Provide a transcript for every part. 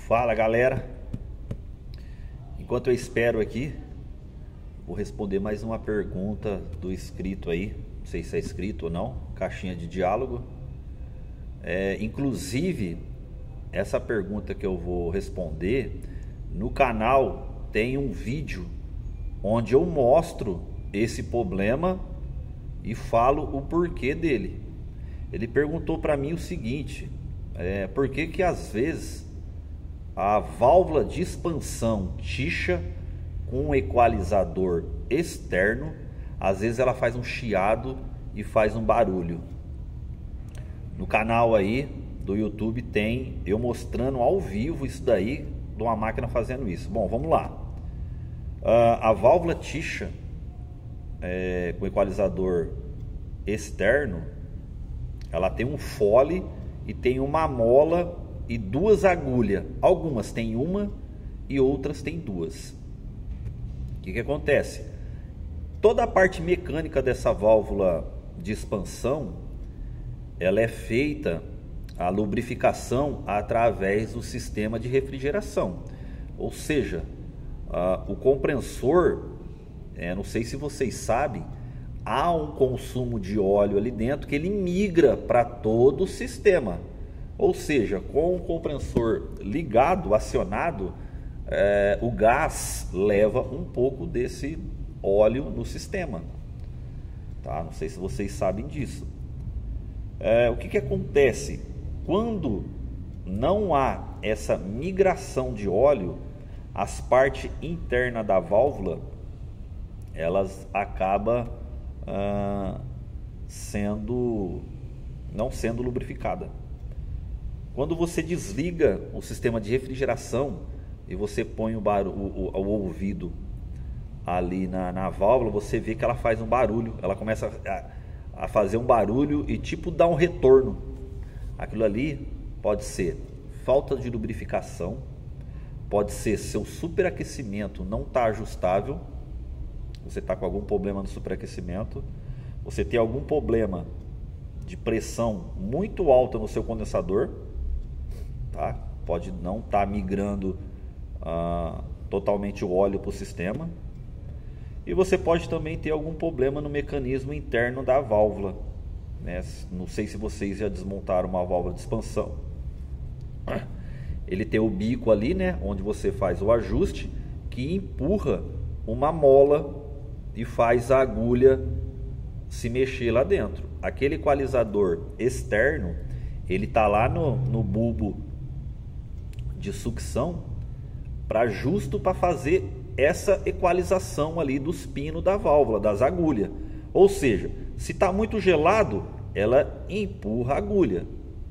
Fala galera, enquanto eu espero aqui, vou responder mais uma pergunta do inscrito aí, não sei se é inscrito ou não, caixinha de diálogo. Inclusive, essa pergunta que eu vou responder, no canal tem um vídeo onde eu mostro esse problema e falo o porquê dele. Ele perguntou para mim o seguinte, por que às vezes a válvula de expansão tixa com um equalizador externo, às vezes ela faz um chiado e faz um barulho. No canal aí do YouTube tem eu mostrando ao vivo isso daí, de uma máquina fazendo isso. Bom, vamos lá. A válvula tixa com equalizador externo, ela tem um fole e tem uma mola e duas agulhas. Algumas tem uma e outras tem duas. O que acontece? Toda a parte mecânica dessa válvula de expansão, ela é feita a lubrificação através do sistema de refrigeração. Ou seja, o compressor, não sei se vocês sabem, há um consumo de óleo ali dentro que ele migra para todo o sistema. Ou seja, com o compressor ligado, acionado, o gás leva um pouco desse óleo no sistema. Tá? Não sei se vocês sabem disso. O que acontece? Quando não há essa migração de óleo, as partes internas da válvula, elas acabam não sendo lubrificadas. Quando você desliga o sistema de refrigeração e você põe o ouvido ali na válvula, você vê que ela faz um barulho, ela começa a fazer um barulho e tipo dá um retorno. Aquilo ali pode ser falta de lubrificação, pode ser seu superaquecimento não está ajustável, você está com algum problema no superaquecimento, você tem algum problema de pressão muito alta no seu condensador, tá? Pode não estar migrando totalmente o óleo para o sistema, e você pode também ter algum problema no mecanismo interno da válvula, né? Não sei se vocês já desmontaram uma válvula de expansão. Ele tem o bico ali, né, onde você faz o ajuste, que empurra uma mola e faz a agulha se mexer lá dentro. Aquele equalizador externo, ele tá lá no bulbo de sucção, justo para fazer essa equalização ali dos pinos da válvula, das agulhas. Ou seja, se está muito gelado, ela empurra a agulha,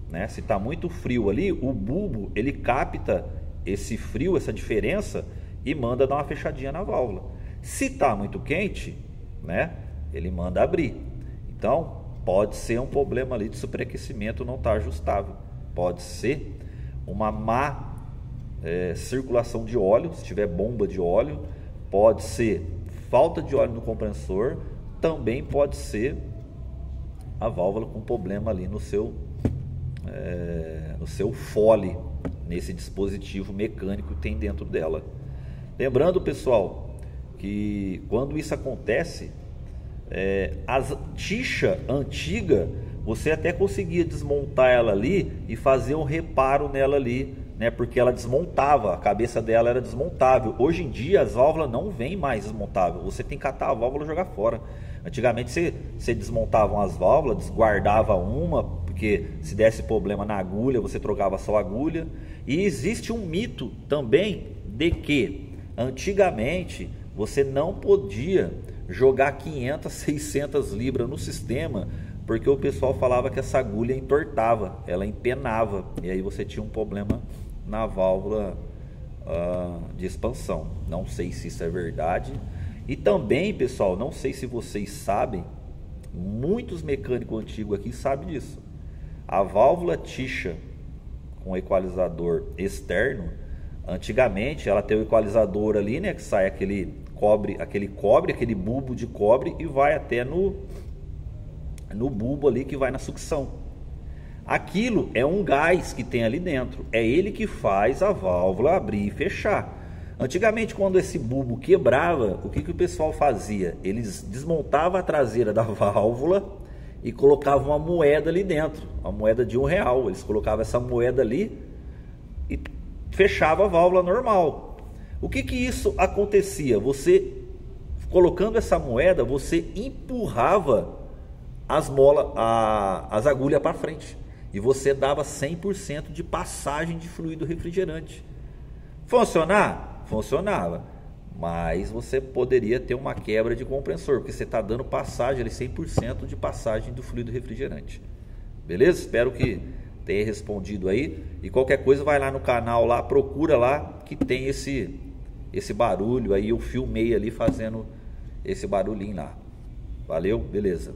né? Se está muito frio ali, o bulbo ele capta esse frio, essa diferença, e manda dar uma fechadinha na válvula. Se está muito quente, né, ele manda abrir. Então pode ser um problema ali de superaquecimento, não está ajustável. Pode ser uma má circulação de óleo, se tiver bomba de óleo. Pode ser falta de óleo no compressor. Também pode ser a válvula com problema ali no seu fole, nesse dispositivo mecânico que tem dentro dela. Lembrando, pessoal, que quando isso acontece, a tixa antiga, você até conseguia desmontar ela ali e fazer um reparo nela ali, né? Porque ela desmontava, a cabeça dela era desmontável. Hoje em dia as válvulas não vêm mais desmontável, você tem que catar a válvula e jogar fora. Antigamente você desmontava as válvulas, desguardava uma, porque se desse problema na agulha, você trocava só a agulha. E existe um mito também de que antigamente você não podia jogar 500, 600 libras no sistema, porque o pessoal falava que essa agulha entortava, ela empenava, e aí você tinha um problema na válvula de expansão. Não sei se isso é verdade. E também, pessoal, não sei se vocês sabem, muitos mecânicos antigos aqui sabem disso. A válvula tixa com equalizador externo, antigamente ela tem o equalizador ali, né, que sai aquele bulbo de cobre e vai até no bulbo ali que vai na sucção. Aquilo é um gás que tem ali dentro, é ele que faz a válvula abrir e fechar. Antigamente, quando esse bulbo quebrava, o que o pessoal fazia? Eles desmontavam a traseira da válvula e colocavam uma moeda ali dentro, uma moeda de R$1. Eles colocavam essa moeda ali e fechava a válvula normal. O que isso acontecia? Você, colocando essa moeda, você empurrava as molas, as agulhas para frente, e você dava 100% de passagem de fluido refrigerante. Funcionar? Funcionava, mas você poderia ter uma quebra de compressor, porque você está dando passagem, 100% de passagem do fluido refrigerante. Beleza? Espero que tenha respondido aí, e qualquer coisa vai lá no canal, lá procura lá que tem esse barulho aí. Eu filmei ali fazendo esse barulhinho lá. Valeu, beleza.